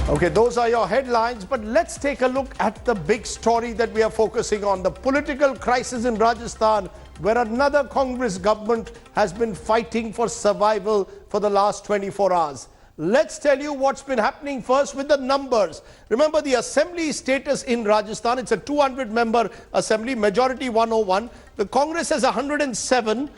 Okay, those are your headlines, but let's take a look at the big story that we are focusing on, the political crisis in Rajasthan, where another Congress government has been fighting for survival for the last 24 hours. Let's tell you what's been happening first with the numbers. Remember the assembly status in Rajasthan, it's a 200-member assembly, majority 101. The Congress has 107.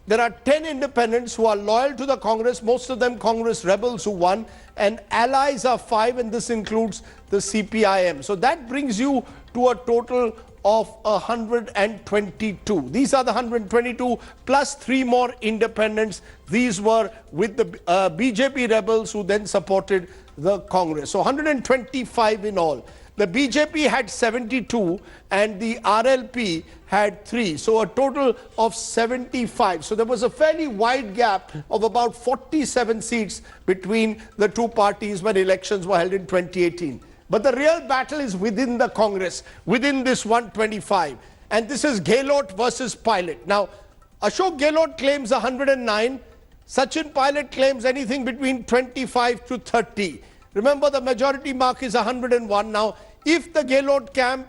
There are 10 independents who are loyal to the Congress, most of them Congress rebels who won, and allies are 5, and this includes the CPIM. So that brings you to a total of 122. These are the 122 plus 3 more independents. These were with the BJP rebels who then supported the Congress. So 125 in all. The BJP had 72 and the RLP had 3. So a total of 75. So there was a fairly wide gap of about 47 seats between the two parties when elections were held in 2018. But the real battle is within the Congress, within this 125. And this is Gehlot versus Pilot. Now, Ashok Gehlot claims 109. Sachin Pilot claims anything between 25 to 30. Remember, the majority mark is 101. Now, if the Gehlot camp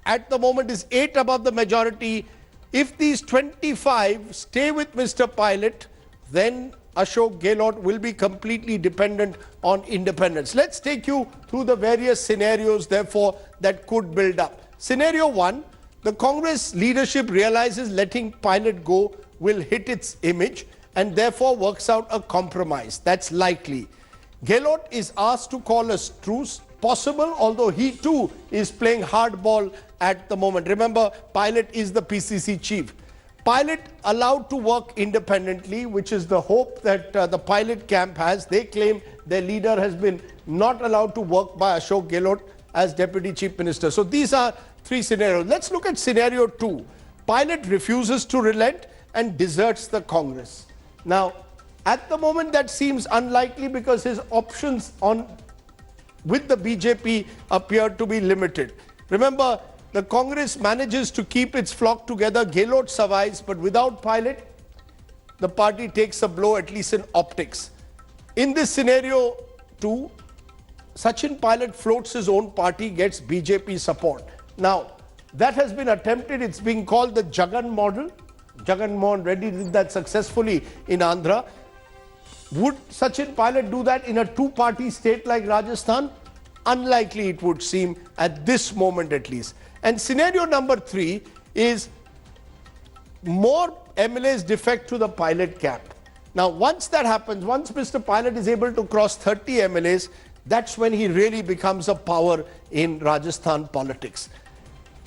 at the moment is 8 above the majority, if these 25 stay with Mr. Pilot, then Ashok Gehlot will be completely dependent on independence. Let's take you through the various scenarios, therefore, that could build up. Scenario 1, the Congress leadership realizes letting Pilot go will hit its image and therefore works out a compromise. That's likely. Gehlot is asked to call a truce, possible, although he too is playing hardball at the moment. Remember, Pilot is the PCC chief. Pilot allowed to work independently, which is the hope that the Pilot camp has. They claim their leader has been not allowed to work by Ashok Gehlot as Deputy Chief Minister. So these are 3 scenarios. Let's look at scenario 2. Pilot refuses to relent and deserts the Congress. Now, at the moment that seems unlikely because his options with the BJP appear to be limited. Remember, the Congress manages to keep its flock together. Gehlot survives, but without Pilot, the party takes a blow, at least in optics. In this scenario 2, Sachin Pilot floats his own party, gets BJP support. Now, that has been attempted. It's being called the Jagan model. Jagan Mohan Reddy did that successfully in Andhra. Would Sachin Pilot do that in a 2-party state like Rajasthan? Unlikely, it would seem, at this moment at least. And scenario number 3 is more MLAs defect to the Pilot camp. Now, once that happens, once Mr. Pilot is able to cross 30 MLAs, that's when he really becomes a power in Rajasthan politics.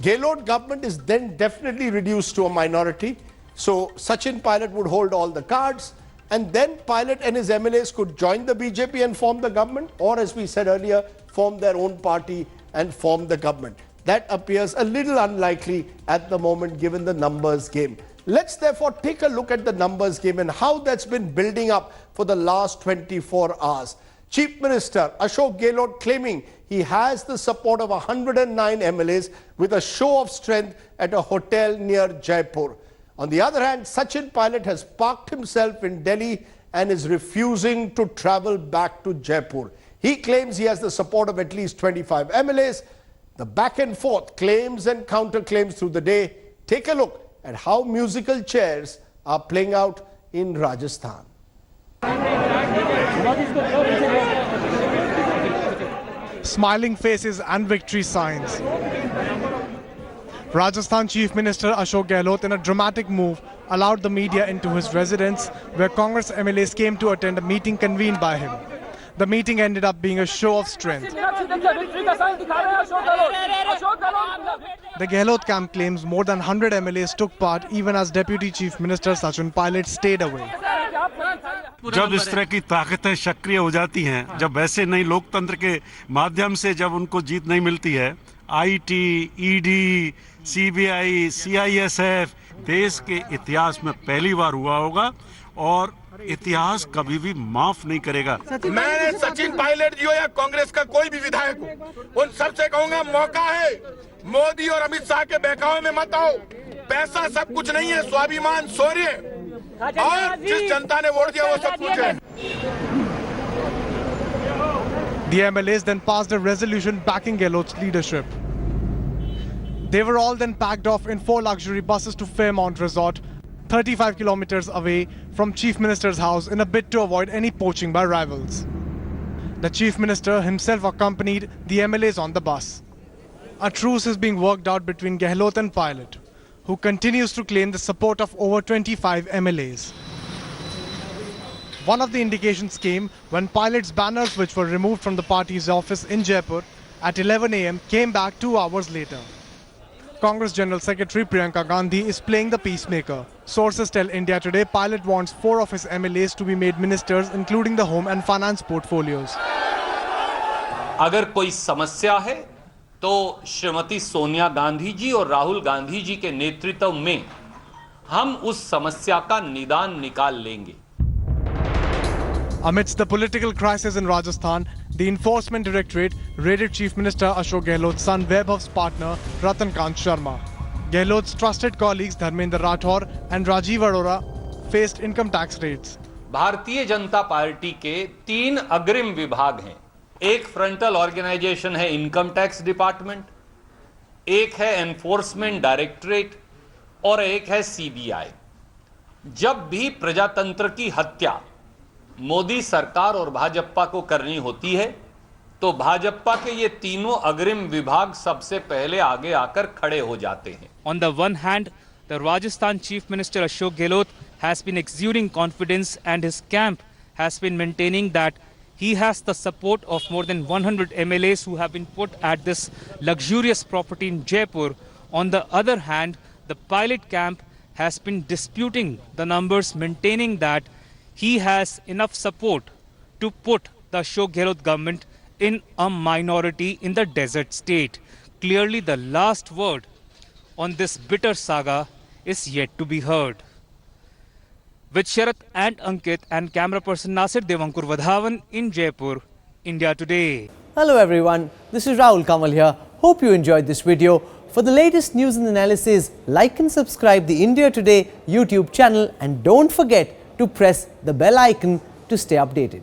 Gehlot government is then definitely reduced to a minority. So Sachin Pilot would hold all the cards. And then Pilot and his MLAs could join the BJP and form the government, or as we said earlier, form their own party and form the government. That appears a little unlikely at the moment given the numbers game. Let's therefore take a look at the numbers game and how that's been building up for the last 24 hours. Chief Minister Ashok Gehlot claiming he has the support of 109 MLAs with a show of strength at a hotel near Jaipur. On the other hand, Sachin Pilot has parked himself in Delhi and is refusing to travel back to Jaipur. He claims he has the support of at least 25 MLAs. The back and forth claims and counterclaims through the day. Take a look at how musical chairs are playing out in Rajasthan. Smiling faces and victory signs. Rajasthan Chief Minister Ashok Gehlot, in a dramatic move, allowed the media into his residence where Congress MLAs came to attend a meeting convened by him. The meeting ended up being a show of strength. The Gehlot camp claims more than 100 MLAs took part even as Deputy Chief Minister Sachin Pilot stayed away. जब इस तरह की ताकतें सक्रिय हो जाती हैं, जब वैसे नई लोकतंत्र के माध्यम से जब उनको जीत नहीं मिलती है, आईटी, ईडी, सीबीआई, सीआईएसएफ देश के इतिहास में पहली बार हुआ होगा और इतिहास कभी भी माफ नहीं करेगा। मैं सचिन पायलट जी हो या कांग्रेस का कोई भी विधायक हो, उन सबसे कहूंगा मौका है, मोदी और अमित शाह के बहकावे में मत आओ। पैसा सब कुछ नहीं है, स्वाभिमान शौर्य और जिस जनता ने वोट दिया वो सब कुछ है। The MLAs then passed a resolution backing Gehlot's leadership. They were all then packed off in 4 luxury buses to Fairmont Resort, 35 kilometers away from Chief Minister's house in a bid to avoid any poaching by rivals. The Chief Minister himself accompanied the MLAs on the bus. A truce is being worked out between Gehlot and Pilot, who continues to claim the support of over 25 MLAs. One of the indications came when Pilot's banners, which were removed from the party's office in Jaipur at 11 a.m., came back 2 hours later. Congress General Secretary Priyanka Gandhi is playing the peacemaker. Sources tell India Today Pilot wants 4 of his MLAs to be made ministers, including the home and finance portfolios. अगर कोई समस्या है तो श्रीमती सोनिया गांधी जी और राहुल गांधी जी के नेतृत्व में हम उस समस्या का निदान निकाल लेंगे. Amidst the political crisis in Rajasthan, the Enforcement Directorate raided Chief Minister Ashok Gehlot's son Vaibhav's partner Ratan Kant Sharma. Gehlot's trusted colleagues Dharmendra Rathore and Rajiv Arora faced income tax raids. Bharatiya Janata party के 3 अग्रिम विभाग हैं. एक frontal organisation है income tax department, एक है enforcement directorate और एक है सीबीआई. जब भी प्रजातंत्र की हत्या मोदी सरकार और भाजपा को करनी होती है तो भाजपा के ये तीनों अग्रिम विभाग सबसे पहले आगे आकर खड़े हो जाते हैं. On the one hand, the Rajasthan Chief Minister Ashok Gehlot has been exuding confidence and his camp has been maintaining that he has the support of more than 100 MLAs who have been put at this luxurious property in Jaipur. On the other hand, the Pilot camp has been disputing the numbers, maintaining that he has enough support to put the Ashok Gehlot government in a minority in the desert state. Clearly, the last word on this bitter saga is yet to be heard. With Sharat and Ankit and camera person Nasir Devankur Vadhavan in Jaipur, India Today. Hello everyone, this is Rahul Kamal here. Hope you enjoyed this video. For the latest news and analysis, like and subscribe the India Today YouTube channel and don't forget to press the bell icon to stay updated.